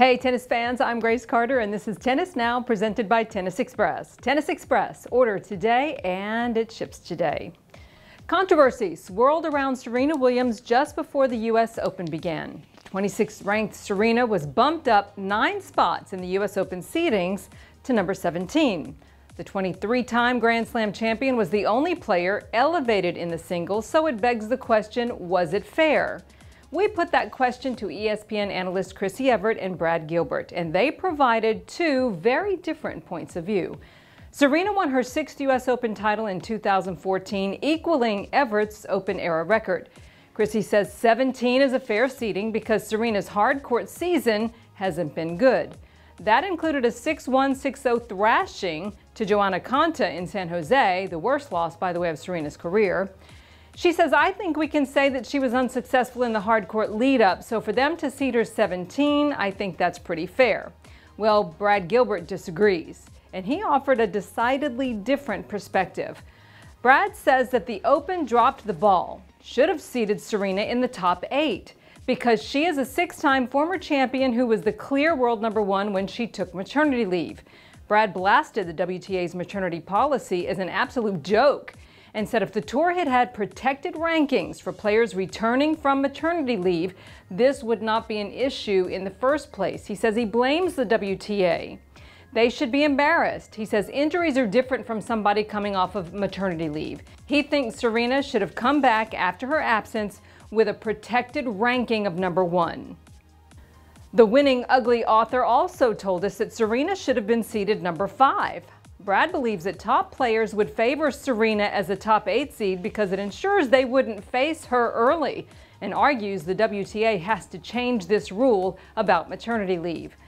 Hey tennis fans, I'm Grace Carter and this is Tennis Now presented by Tennis Express. Tennis Express, order today and it ships today. Controversy swirled around Serena Williams just before the US Open began. 26th ranked Serena was bumped up 9 spots in the US Open seedings to number 17. The 23-time Grand Slam champion was the only player elevated in the singles, so it begs the question, was it fair? We put that question to ESPN analysts Chrissie Evert and Brad Gilbert, and they provided 2 very different points of view. Serena won her 6th U.S. Open title in 2014, equaling Evert's Open-era record. Chrissie says 17 is a fair seeding because Serena's hard-court season hasn't been good. That included a 6-1, 6-0 thrashing to Joanna Konta in San Jose, the worst loss, by the way, of Serena's career. She says, I think we can say that she was unsuccessful in the hard-court lead-up, so for them to seed her 17, I think that's pretty fair. Well, Brad Gilbert disagrees, and he offered a decidedly different perspective. Brad says that the Open dropped the ball, should have seeded Serena in the top 8, because she is a 6-time former champion who was the clear world #1 when she took maternity leave. Brad blasted the WTA's maternity policy as an absolute joke, and said if the tour had had protected rankings for players returning from maternity leave, this would not be an issue in the first place. He says he blames the WTA. They should be embarrassed. He says injuries are different from somebody coming off of maternity leave. He thinks Serena should have come back after her absence with a protected ranking of #1. The winning ugly author also told us that Serena should have been seeded #5. Brad believes that top players would favor Serena as a top 8 seed because it ensures they wouldn't face her early, and argues the WTA has to change this rule about maternity leave.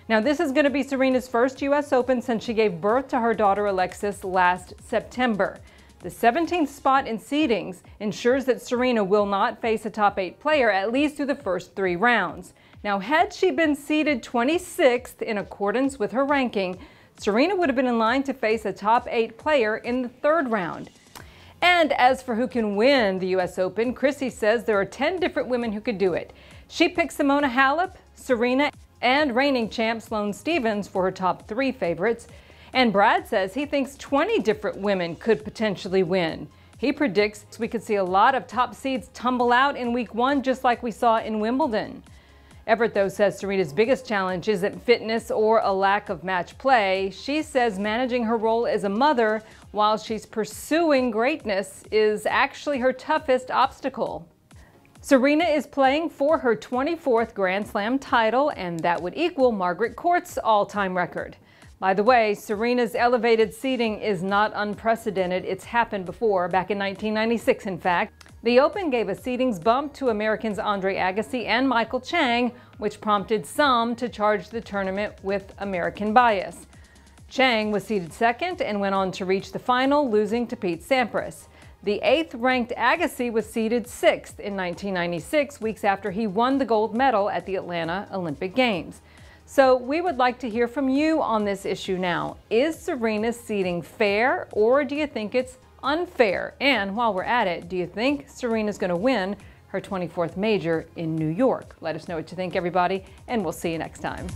Now, this is going to be Serena's first U.S. Open since she gave birth to her daughter Alexis last September. The 17th spot in seedings ensures that Serena will not face a top 8 player at least through the first 3 rounds. Now, had she been seeded 26th in accordance with her ranking, Serena would have been in line to face a top 8 player in the 3rd round. And as for who can win the U.S. Open, Chrissie says there are 10 different women who could do it. She picked Simona Halep, Serena, and reigning champ Sloane Stephens for her top 3 favorites. And Brad says he thinks 20 different women could potentially win. He predicts we could see a lot of top seeds tumble out in week 1, just like we saw in Wimbledon. Evert, though, says Serena's biggest challenge isn't fitness or a lack of match play. She says managing her role as a mother while she's pursuing greatness is actually her toughest obstacle. Serena is playing for her 24th Grand Slam title, and that would equal Margaret Court's all-time record. By the way, Serena's elevated seeding is not unprecedented. It's happened before, back in 1996, in fact. The Open gave a seedings bump to Americans Andre Agassi and Michael Chang, which prompted some to charge the tournament with American bias. Chang was seeded 2nd and went on to reach the final, losing to Pete Sampras. The 8th-ranked Agassi was seeded 6th in 1996, weeks after he won the gold medal at the Atlanta Olympic Games. So we would like to hear from you on this issue now. Is Serena's seeding fair, or do you think it's unfair? And while we're at it, do you think Serena's going to win her 24th major in New York? Let us know what you think, everybody, and we'll see you next time.